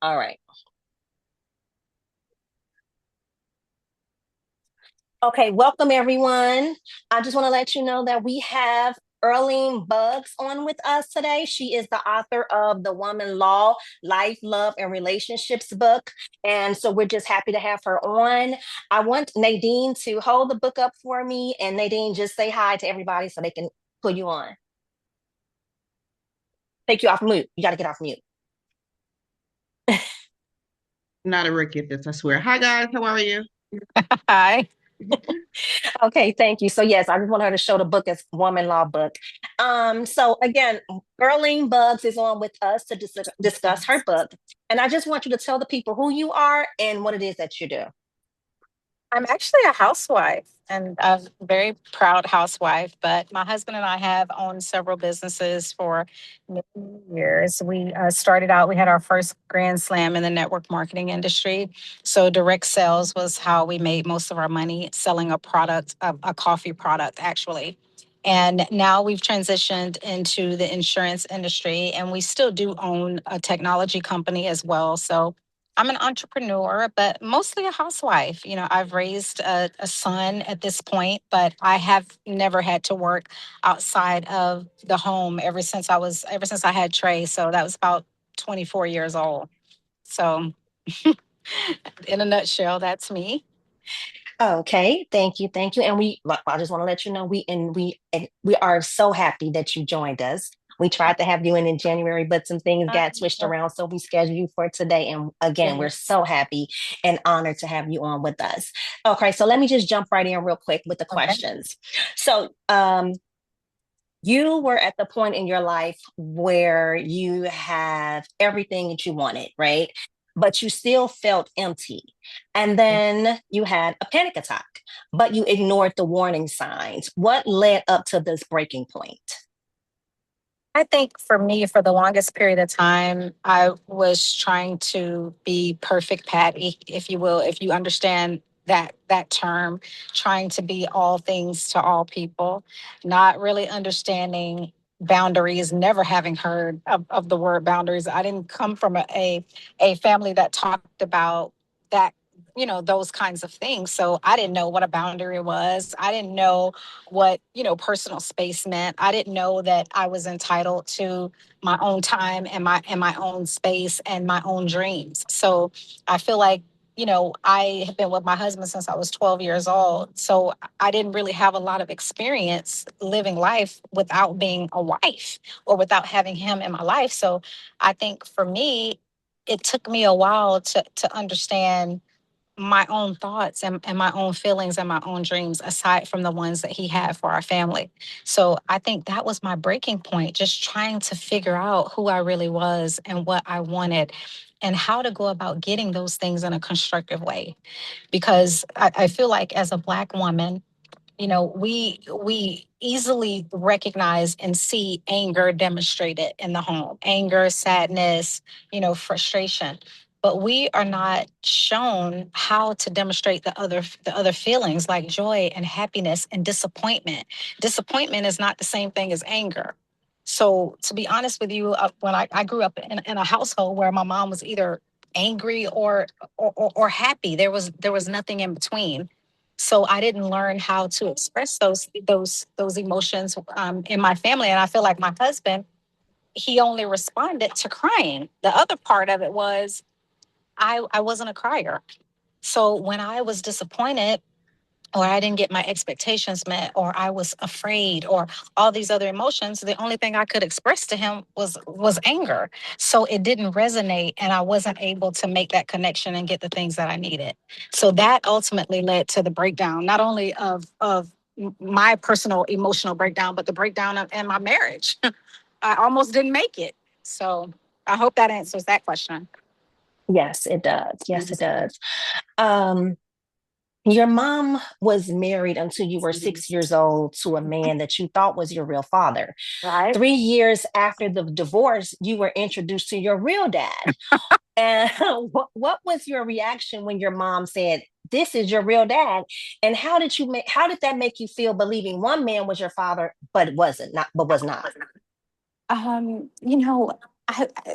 All right. Okay, welcome everyone. I just want to let you know that we have Earlene Buggs on with us today. She is the author of the Woman Law, Life, Love, and Relationships book. And so we're just happy to have her on. I want Nadine to hold the book up for me. And Nadine, just say hi to everybody so they can put you on. Take you off mute. You got to get off mute. Not a rookie at this, I swear. Hi guys, how are you? Hi. Okay, thank you. So yes, I just want her to show the book as Woman Law book. So again, Earlene Buggs is on with us to discuss her book. And I just want you to tell the people who you are and what it is that you do. I'm actually a housewife and a very proud housewife, but my husband and I have owned several businesses for many years. We started out, we had our first Grand Slam in the network marketing industry. So direct sales was how we made most of our money selling a product, a coffee product, actually. And now we've transitioned into the insurance industry and we still do own a technology company as well. So I'm an entrepreneur, but mostly a housewife. You know, I've raised a son at this point, but I have never had to work outside of the home ever since I had Trey. So that was about 24 years old. So, in a nutshell, that's me. Okay, thank you. And I just want to let you know, we are so happy that you joined us. We tried to have you in January, but some things got switched around, so we scheduled you for today. And again, we're Yes. so happy and honored to have you on with us. Okay, so let me just jump right in real quick with the Okay. questions. So, you were at the point in your life where you have everything that you wanted, right? But you still felt empty. And then you had a panic attack, but you ignored the warning signs. What led up to this breaking point? I think for me, for the longest period of time, I was trying to be perfect Patty, if you will, if you understand that term, trying to be all things to all people, not really understanding boundaries, never having heard of the word boundaries. I didn't come from a family that talked about that, those kinds of things. So I didn't know what a boundary was. I didn't know what personal space meant. I didn't know that I was entitled to my own time and my own space and my own dreams. So I feel like I have been with my husband since I was 12 years old. So I didn't really have a lot of experience living life without being a wife or without having him in my life. So I think for me, it took me a while to understand my own thoughts and my own feelings and my own dreams aside from the ones that he had for our family. So I think that was my breaking point, just trying to figure out who I really was and what I wanted and how to go about getting those things in a constructive way. Because I feel like as a Black woman, we easily recognize and see anger demonstrated in the home, anger, sadness, frustration, but we are not shown how to demonstrate the other feelings like joy and happiness and disappointment. Disappointment is not the same thing as anger. So to be honest with you, when I grew up in a household where my mom was either angry or happy, there was nothing in between. So I didn't learn how to express those emotions in my family. And I feel like my husband, he only responded to crying. The other part of it was I wasn't a crier. So when I was disappointed or I didn't get my expectations met, or I was afraid, or all these other emotions, the only thing I could express to him was anger. So it didn't resonate, and I wasn't able to make that connection and get the things that I needed. So that ultimately led to the breakdown, not only of my personal emotional breakdown, but the breakdown in my marriage. I almost didn't make it. So I hope that answers that question. Yes, it does. Yes, it does. Um, Your mom was married until you were 6 years old to a man that you thought was your real father. Right. 3 years after the divorce, you were introduced to your real dad. And what was your reaction when your mom said, "This is your real dad"? And how did that make you feel believing one man was your father, but wasn't not but was not? Um, you know,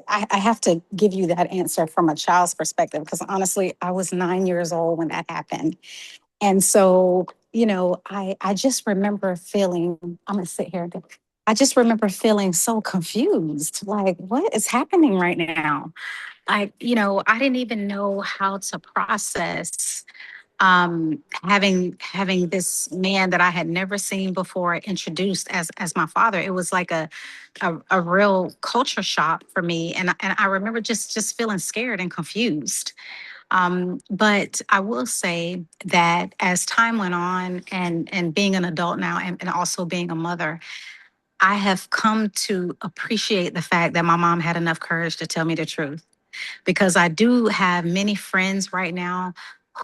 I, I have to give you that answer from a child's perspective because honestly, I was 9 years old when that happened. And so, I just remember feeling, I'm going to sit here. I just remember feeling so confused. Like, what is happening right now? I didn't even know how to process having this man that I had never seen before introduced as my father. It was like a real culture shock for me, and I remember just feeling scared and confused. But I will say that as time went on, and being an adult now, and also being a mother, I have come to appreciate the fact that my mom had enough courage to tell me the truth, because I do have many friends right now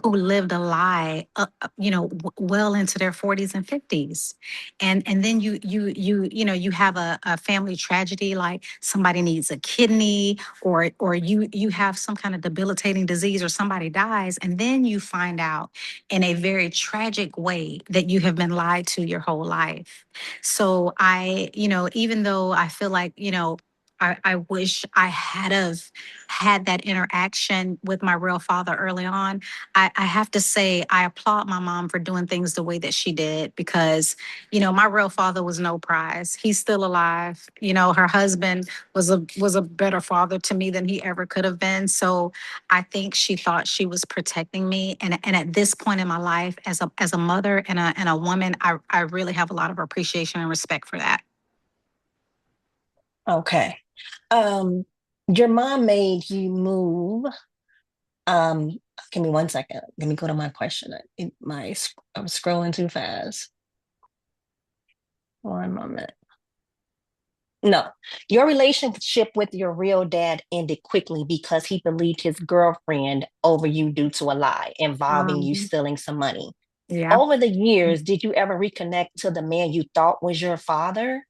who lived a lie, well into their 40s and 50s, and then you have a family tragedy, like somebody needs a kidney, or you have some kind of debilitating disease, or somebody dies, and then you find out in a very tragic way that you have been lied to your whole life. So even though I feel like, I wish I had of had that interaction with my real father early on. I have to say I applaud my mom for doing things the way that she did, because, my real father was no prize. He's still alive. Her husband was a better father to me than he ever could have been. So I think she thought she was protecting me. And at this point in my life, as a mother and a woman, I really have a lot of appreciation and respect for that. Okay. Um, your mom made you move. Um, Give me 1 second. Let me go to my question. I was scrolling too fast. 1 moment. No, your relationship with your real dad ended quickly because he believed his girlfriend over you due to a lie involving you Um, stealing some money. yeah. Over the years, did you ever reconnect to the man you thought was your father?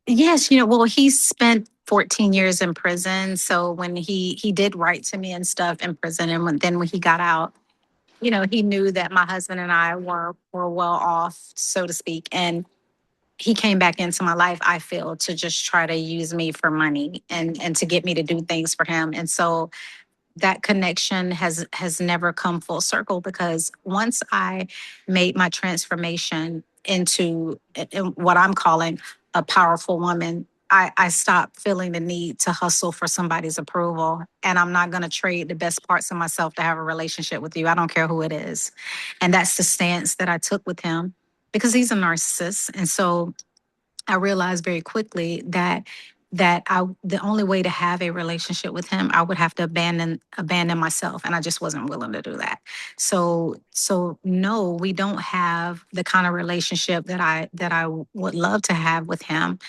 Yes, well, he spent 14 years in prison. So when he did write to me and stuff in prison, and then when he got out, he knew that my husband and I were well off, so to speak. And he came back into my life, I feel, to just try to use me for money, and to get me to do things for him. And so that connection has never come full circle, because once I made my transformation into in what I'm calling a powerful woman, I stopped feeling the need to hustle for somebody's approval. And I'm not going to trade the best parts of myself to have a relationship with you. I don't care who it is. And that's the stance that I took with him, because he's a narcissist. And so I realized very quickly that the only way to have a relationship with him, I would have to abandon myself, and I just wasn't willing to do that. So no, we don't have the kind of relationship that I would love to have with him,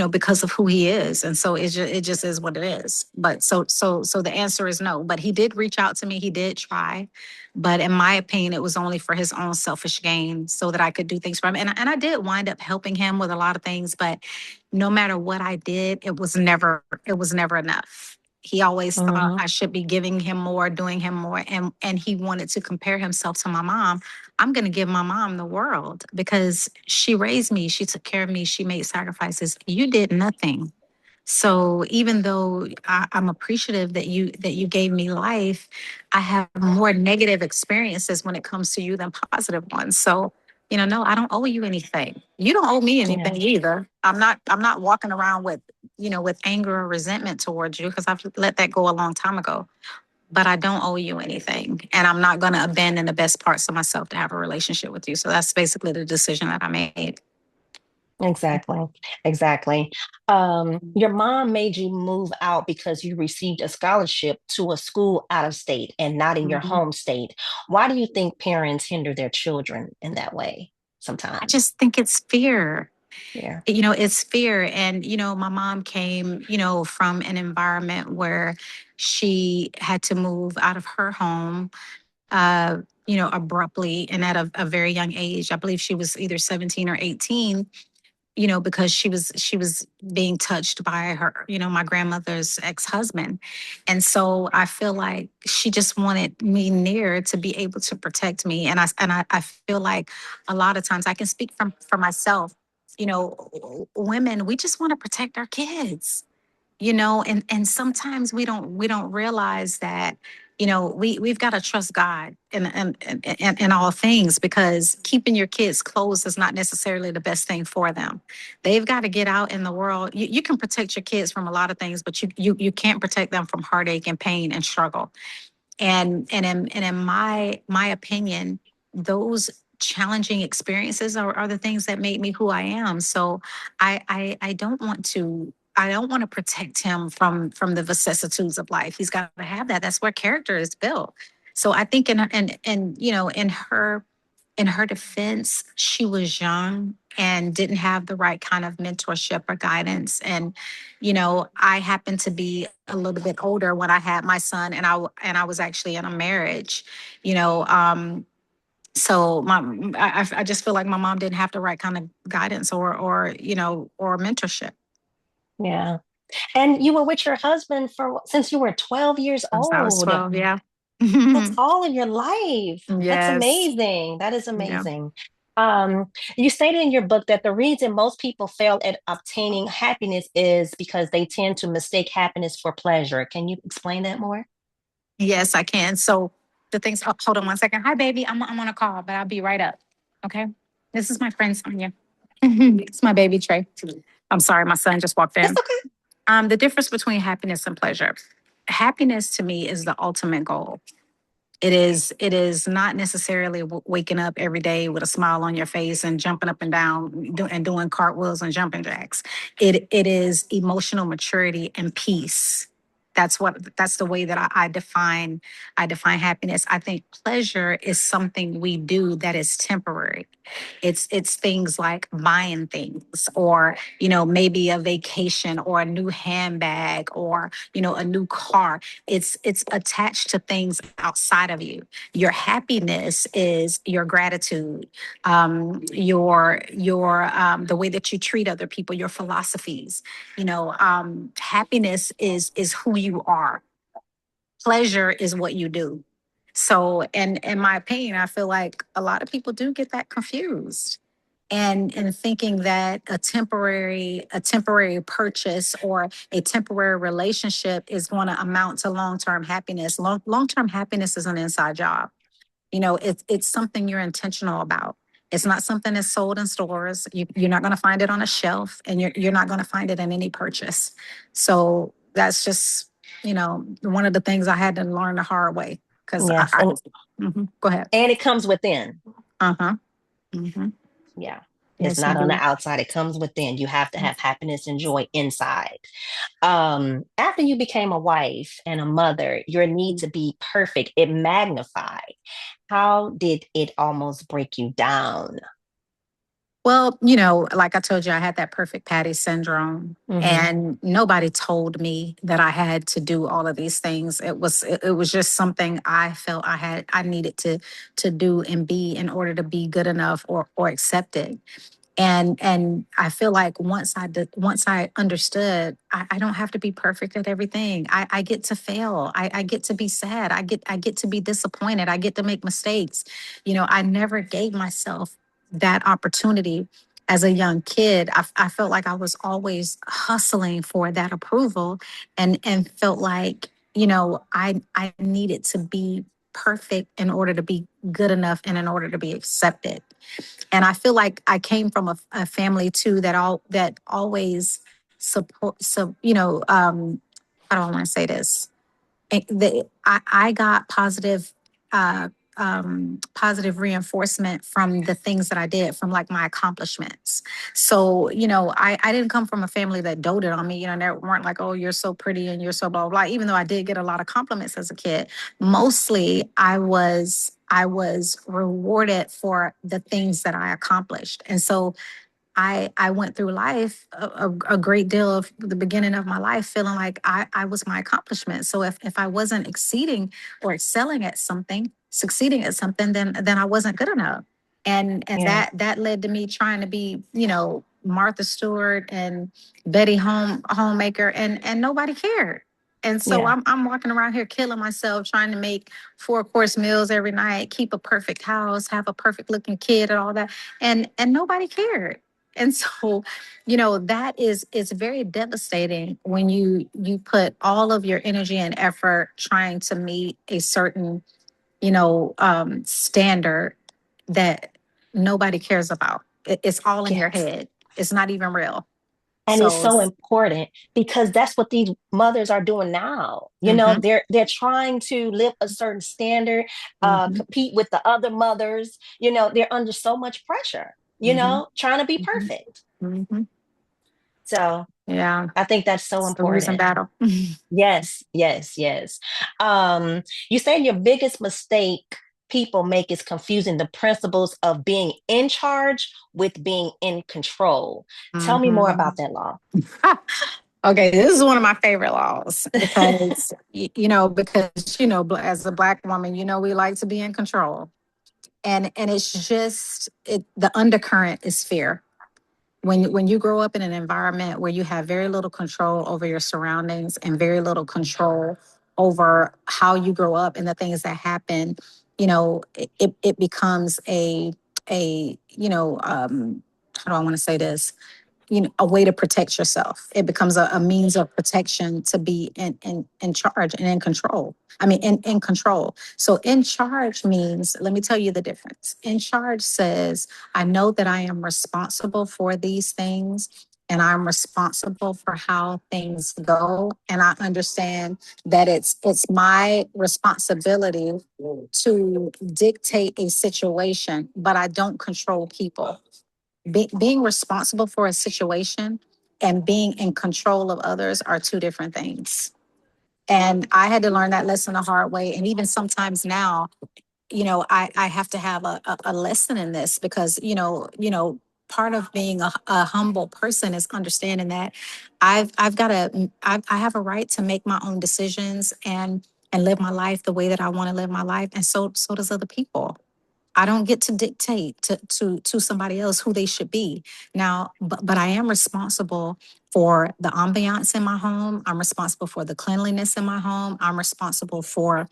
because of who he is. And so it just is what it is. But so the answer is no. But he did reach out to me. He did try. But in my opinion, it was only for his own selfish gain, so that I could do things for him. And I did wind up helping him with a lot of things, but no matter what I did, it was never enough. He always thought Mm-hmm. I should be giving him more, doing him more, and he wanted to compare himself to my mom. I'm going to give my mom the world, because she raised me, she took care of me, she made sacrifices. You did nothing. So even though I'm appreciative that you gave me life, I have more negative experiences when it comes to you than positive ones. So, no, I don't owe you anything. You don't owe me Yeah, anything either. I'm not walking around with anger or resentment towards you, because I've let that go a long time ago. But I don't owe you anything. And I'm not going to abandon the best parts of myself to have a relationship with you. So that's basically the decision that I made. exactly. Exactly. Your mom made you move out because you received a scholarship to a school out of state and not in your Mhm. home state. Why do you think parents hinder their children in that way I sometimes? just think it's fear. Yeah. It's fear. And, my mom came, from an environment where she had to move out of her home, abruptly, and at a very young age. I believe she was either 17 or 18, because she was being touched by my grandmother's ex-husband. And so I feel like she just wanted me near to be able to protect me. And I feel like a lot of times, I can speak from for myself, women, we just want to protect our kids. And sometimes we don't realize that, we've got to trust God in all things, because keeping your kids close is not necessarily the best thing for them. They've got to get out in the world. You can protect your kids from a lot of things, but you can't protect them from heartache and pain and struggle. And in my opinion, those challenging experiences are the things that made me who I am. So I don't want to protect him from the vicissitudes of life. He's got to have that. That's where character is built. So I think in her defense, she was young and didn't have the right kind of mentorship or guidance. And, I happened to be a little bit older when I had my son, and I was actually in a marriage, you know. So I just feel like my mom didn't have the right kind of guidance or mentorship. Yeah. And you were with your husband for since you were 12 years Since I was old. 12, yeah. That's all of your life. That's Yes. amazing. That is Yeah. amazing. You stated in your book that the reason most people fail at obtaining happiness is because they tend to mistake happiness for pleasure. Can you explain that more? Yes, I can. So the things, hold on one second. Hi, baby. I'm on a call, but I'll be right up. Okay. This is my friend Sonia. It's my baby Trey. I'm sorry, my son just walked That's in. okay. The difference between happiness and pleasure. Happiness to me is the ultimate goal. It is not necessarily waking up every day with a smile on your face and jumping up and down and doing cartwheels and jumping jacks. It is emotional maturity and peace. That's the way that I define happiness. I think pleasure is something we do that is temporary. It's things like buying things, or maybe a vacation, or a new handbag, or a new car. It's attached to things outside of you. Your happiness is your gratitude, the way that you treat other people, your philosophies. Happiness is who you are. Pleasure is what you do. So, in my opinion, I feel like a lot of people do get that confused, and thinking that a temporary purchase or a temporary relationship is going to amount to long-term happiness. Long-term happiness is an inside job. It's something you're intentional about. It's not something that's sold in stores. You're not going to find it on a shelf, and you're not going to find it in any purchase. So that's just one of the things I had to learn the hard way, because Yes. And go ahead. and it comes within. Uh-huh. Hmm. Yeah. It's Yes, not on the indeed. outside. It comes within. You have to have happiness and joy inside. After you became a wife and a mother, your need to be perfect, it magnified. How did it almost break you down? Well, like I told you, I had that perfect Patty syndrome, Hmm. and nobody told me that I had to do all of these things. It was just something I felt I needed to do and be in order to be good enough or accepted. And I feel like once I understood, I don't have to be perfect at everything. I get to fail. I get to be sad. I get to be disappointed. I get to make mistakes. I never gave myself that opportunity as a young kid. I felt like I was always hustling for that approval, and felt like I needed to be perfect in order to be good enough and in order to be accepted. And I feel like I came from a family too that always support. So how do I want to say this? I got uh, positive reinforcement from the things that I did, from like my accomplishments. So, I didn't come from a family that doted on me. They weren't like, oh, you're so pretty and you're so blah, blah, blah. Even though I did get a lot of compliments as a kid, mostly I was rewarded for the things that I accomplished. And so I went through life a great deal of the beginning of my life feeling like I was my accomplishment. So if I wasn't exceeding or excelling at something, succeeding at something, then I wasn't good enough. And Yeah. that led to me trying to be, Martha Stewart and Betty Homemaker, and nobody cared. And so Yeah. I'm walking around here killing myself trying to make four-course meals every night, keep a perfect house, have a perfect looking kid and all that. And nobody cared. And so, that is very devastating when you put all of your energy and effort trying to meet a certain, standard that nobody cares about. It's all in your Yes. head. It's not even real. And it's So, so important because that's what these mothers are doing now. mm-hmm, They're trying to live a certain standard, mm-hmm, compete with the other mothers. They're under so much pressure, mm-hmm, trying to be mm-hmm, perfect. mm-hmm. So Yeah, I think that's so it's the losing important. battle. Yes, yes, yes. You said your biggest mistake people make is confusing the principles of being in charge with being in control. Tell me more Mhm. about that law. Okay, this is one of my favorite laws because as a black woman, we like to be in control, and it's just the undercurrent is fear. When you grow up in an environment where you have very little control over your surroundings and very little control over how you grow up and the things that happen, it becomes a how do I want to say this, a way to protect yourself. It becomes a means of protection to be in charge and in control. I mean, in control. So in charge means, let me tell you the difference. In charge says, I know that I am responsible for these things and I'm responsible for how things go. And I understand that it's my responsibility to dictate a situation, but I don't control people. Being responsible for a situation and being in control of others are two different things. And I had to learn that lesson the hard way. And even sometimes now, I have to have a lesson in this because, part of being a humble person is understanding that I have a right to make my own decisions and live my life the way that I want to live my life. And so does other people. I don't get to dictate to somebody else who they should be. Now, but I am responsible for the ambiance in my home. I'm responsible for the cleanliness in my home. I'm responsible for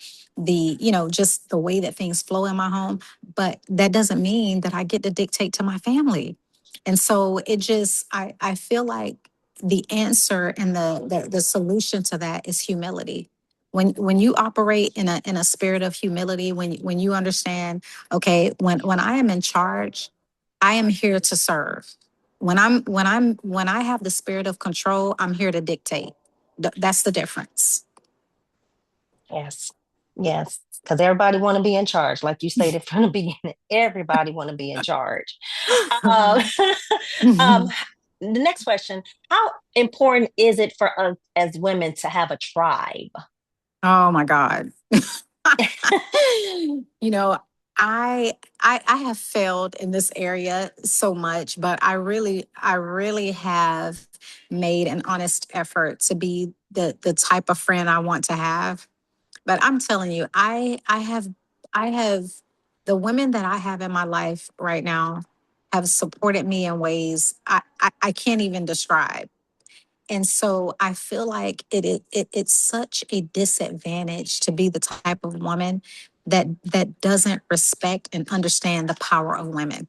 just the way that things flow in my home. But that doesn't mean that I get to dictate to my family. And so I feel like the answer and the solution to that is humility. When you operate in a spirit of humility, when you understand, okay, when I am in charge, I am here to serve. When I have the spirit of control, I'm here to dictate. That's the difference. Yes. Yes. Because everybody want to be in charge. Like you stated from the beginning, everybody want to be in charge. Um, um, the next question, how important is it for us as women to have a tribe? Oh my God. you know, I have failed in this area so much, but I really have made an honest effort to be the type of friend I want to have. But I'm telling you, I have the women that I have in my life right now have supported me in ways I can't even describe. And so I feel like it's such a disadvantage to be the type of woman that doesn't respect and understand the power of women.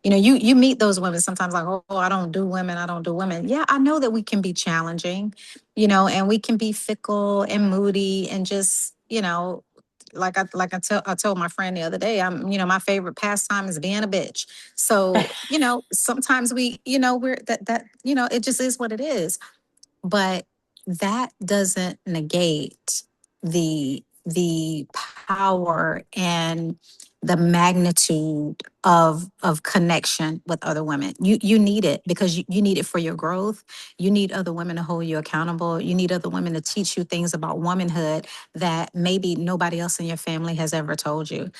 You meet those women sometimes like, oh, I don't do women. Yeah, I know that we can be challenging, and we can be fickle and moody and just, I told my friend the other day, my favorite pastime is being a bitch. So, sometimes we're it just is what it is. But that doesn't negate the power and the magnitude of connection with other women. You need it because you need it for your growth. You need other women to hold you accountable. You need other women to teach you things about womanhood that maybe nobody else in your family has ever told you.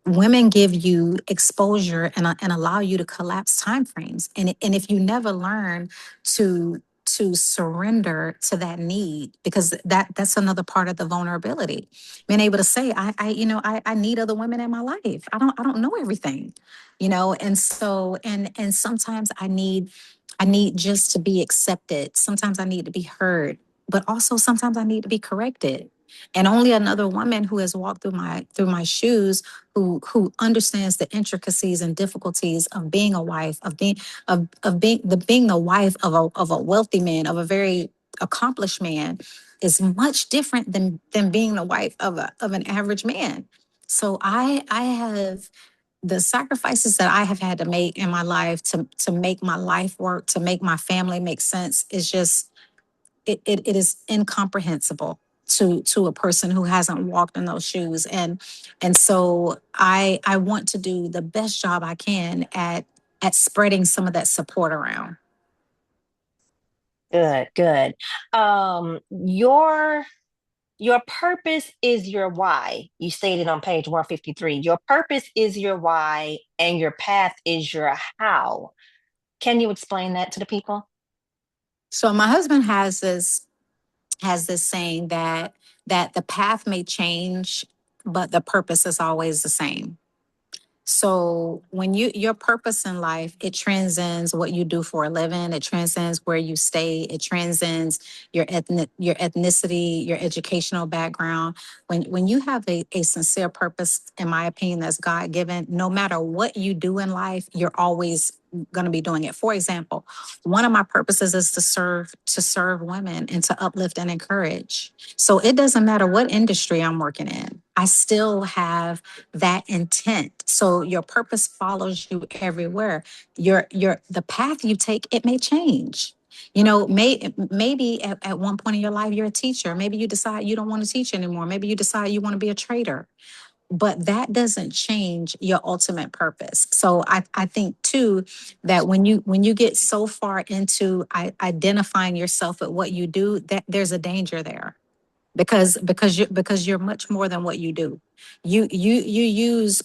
Women give you exposure and allow you to collapse time frames, and if you never learn to surrender to that need, because that's another part of the vulnerability, being able to say, I need other women in my life. I don't know everything, and so and sometimes I need just to be accepted. Sometimes I need to be heard, but also sometimes I need to be corrected. And only another woman who has walked through my shoes, who understands the intricacies and difficulties of being a wife, of being the wife of a wealthy man, of a very accomplished man, is much different than being the wife of an average man. So I have the sacrifices that I have had to make in my life to make my life work, to make my family make sense, is just it is incomprehensible to a person who hasn't walked in those shoes. And so I want to do the best job I can at spreading some of that support around. Good, good. Your purpose is your why. You stated on page 153. Your purpose is your why, and your path is your how. Can you explain that to the people? So my husband has this saying that the path may change, but the purpose is always the same. So when your purpose in life, it transcends what you do for a living, it transcends where you stay, it transcends your ethnicity, your educational background. When you have a sincere purpose, in my opinion, that's God given, no matter what you do in life, you're always going to be doing it. For example, one of my purposes is to serve women and to uplift and encourage. So it doesn't matter what industry I'm working in. I still have that intent. So your purpose follows you everywhere. The path you take, it may change. Maybe at one point in your life you're a teacher. Maybe you decide you don't want to teach anymore. Maybe you decide you want to be a trader. But that doesn't change your ultimate purpose. So I think too that when you get so far into identifying yourself at what you do, that there's a danger there, because you're much more than what you do. You use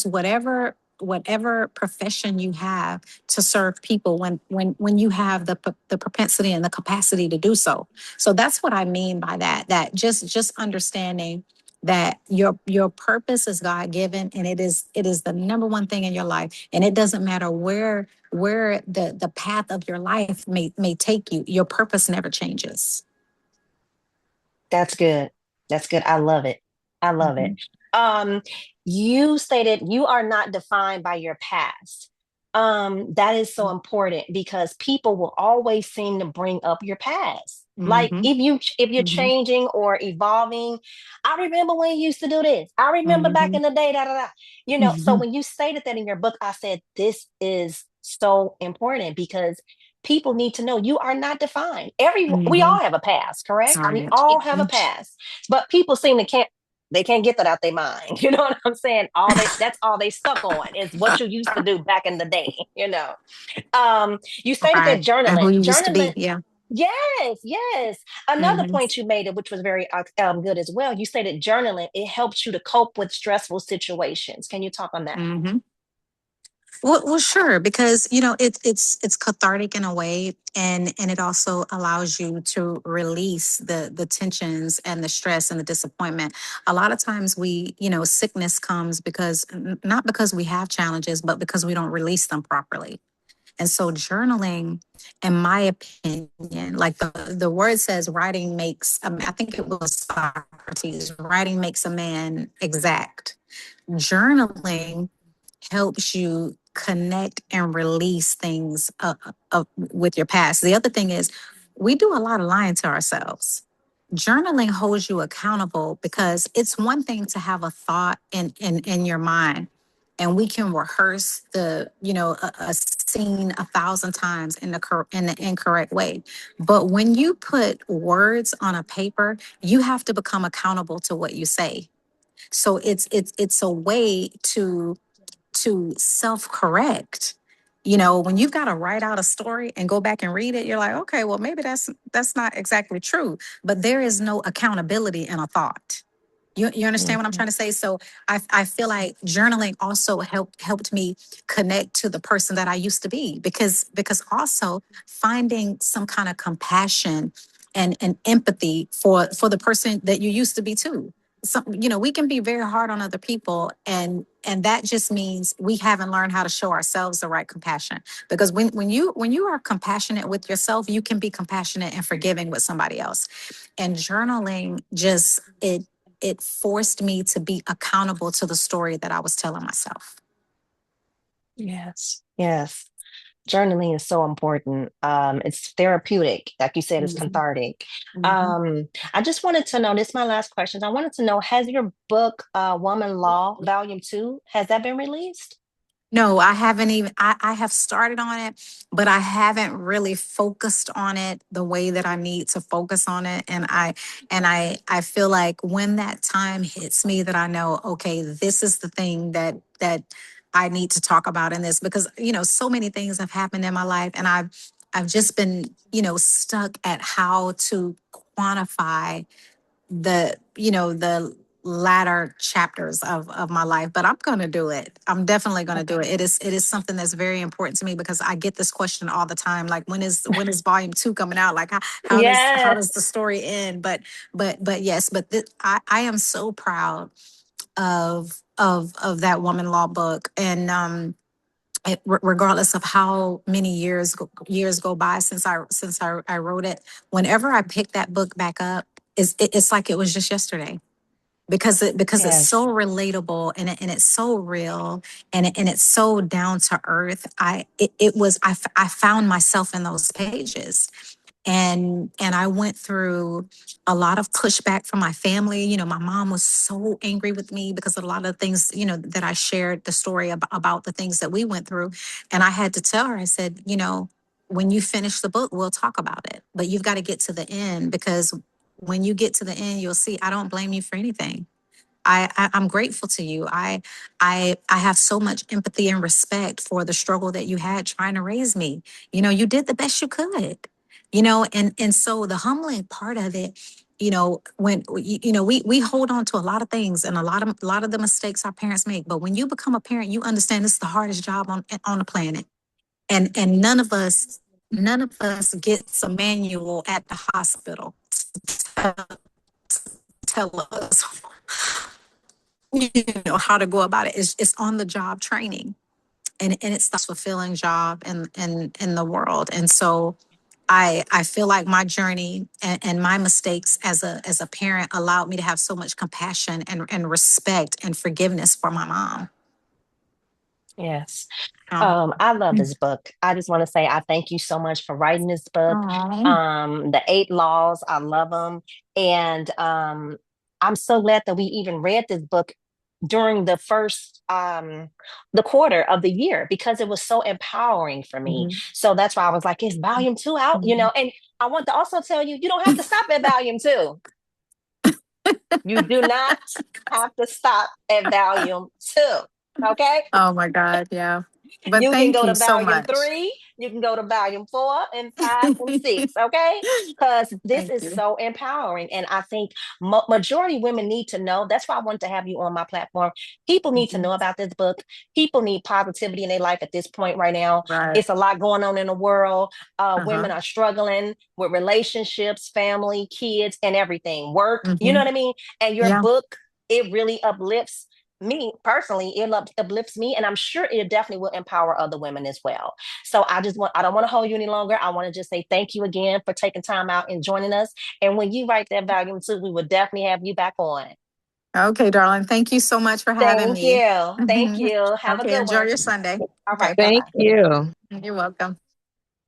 whatever profession you have to serve people when you have the propensity and the capacity to do so. So that's what I mean by that just understanding that your purpose is God given, and it is the number one thing in your life, and it doesn't matter where the path of your life may take you. Your purpose never changes. That's good. That's good. I love it. I love it. Mhm. Um, you stated you are not defined by your past. That is so important because people will always seem to bring up your past. Like Mhm. if you're Mhm. changing or evolving, I remember when you used to do this. I remember back Mhm. in the day, da da da. So Mhm. when you stated that in your book, I said this is so important because people need to know you are not defined. We Mhm. all have a past, correct? We Sorry. all have a past, but people seem to can't get that out their mind. You know what I'm saying? That's all they stuck on is what you used to do back in the day. You stated that Right. And who you used to journaling. be. Yeah. Yes, yes. Another Mhm. point you made, which was very good as well. You stated journaling it helps you to cope with stressful situations. Can you talk on that? Mhm. Well, sure, because it's cathartic in a way, and it also allows you to release the tensions and the stress and the disappointment. A lot of times sickness comes because not because we have challenges, but because we don't release them properly. And so journaling, in my opinion, like the word says, writing makes, I think it was Socrates, writing makes a man exact. Journaling helps you connect and release things with your past. The other thing is, we do a lot of lying to ourselves. Journaling holds you accountable because it's one thing to have a thought in your mind, and we can rehearse a scene 1,000 times in the incorrect way. But when you put words on a paper, you have to become accountable to what you say. So it's a way to self correct. When you've got to write out a story and go back and read it, you're like, okay, well, maybe that's not exactly true. But there is no accountability in a thought. You understand what I'm Mhm. trying to say? So I feel like journaling also helped me connect to the person that I used to be, because also finding some kind of compassion and empathy for the person that you used to be too. we can be very hard on other people, and that just means we haven't learned how to show ourselves the right compassion. Because when you are compassionate with yourself, you can be compassionate and forgiving with somebody else. And journaling just it forced me to be accountable to the story that I was telling myself. Yes. Yes. Journaling is so important. It's therapeutic. Like you said, it's Mhm. cathartic. Mhm. I just wanted to know, this is my last question. I wanted to know, has your book, Woman Law, Volume 2, has that been released? No, I haven't even. I have started on it, but I haven't really focused on it the way that I need to focus on it. And I feel like when that time hits me, that I know, okay, this is the thing that I need to talk about in this, because so many things have happened in my life, and I've just been stuck at how to quantify the latter chapters of my life. But I'm going to do it. I'm definitely going to do it. Okay. It is something that's very important to me, because I get this question all the time, like, when is volume 2 coming out? Like, how does the Yes. story end? But yes, but I am so proud of that woman law book. And regardless of how many years go by since I wrote it, whenever I pick that book back up, it's like it was just yesterday, because it's so Yes. relatable, and it's so real, and it's so down to earth. I found myself in those pages, and I went through a lot of pushback from my family. My mom was so angry with me because of a lot of things, that I shared the story about the things that we went through. And I had to tell her, I said, when you finish the book, we'll talk about it. But you've got to get to the end, because when you get to the end, you'll see I don't blame you for anything. I'm grateful to you. I have so much empathy and respect for the struggle that you had trying to raise me. You did the best you could. And so the humbling part of it, when we hold on to a lot of things, and a lot of the mistakes our parents make. But when you become a parent, you understand this is the hardest job on the planet. And none of us gets a manual at the hospital to tell us how to go about it. It's on the job training, and it's the fulfilling job in the world. And so I feel like my journey and my mistakes as a parent allowed me to have so much compassion and respect and forgiveness for my mom. Yes. Um, I love this book. I just want to say I thank you so much for writing this book. oh, The Eight Laws, I love them. And I'm so glad that we even read this book during the quarter of the year, because it was so empowering for me. mhm, So that's why I was like, is volume 2 out? mhm. And I want to also tell you, you don't have to stop at volume 2. You do not have to stop at volume 2. Okay. Oh my God, yeah. But You can thank go you to so volume much. 3, you can go to volume 4 and 5 and 6, okay? Because this Thank is you. so empowering. And I think majority women need to know. That's why I wanted to have you on my platform. People need to Mhm. know about this book. People need positivity in their life at this point right now. Right. It's a lot going on in the world. Uh-huh. Women are struggling with relationships, family, kids, and everything, work. You know Hmm. what I mean? And your Yeah. book, it really uplifts me personally. It uplifts me, and I'm sure it definitely will empower other women as well. So I don't want to hold you any longer. I want to just say thank you again for taking time out and joining us. And when you write that volume 2, we will definitely have you back on. Okay, darling. Thank you so much for having Thank me. you. Thank you. Have a Okay, good enjoy one. your Sunday. All Okay, right. Bye bye Thank bye. you. bye. You're welcome.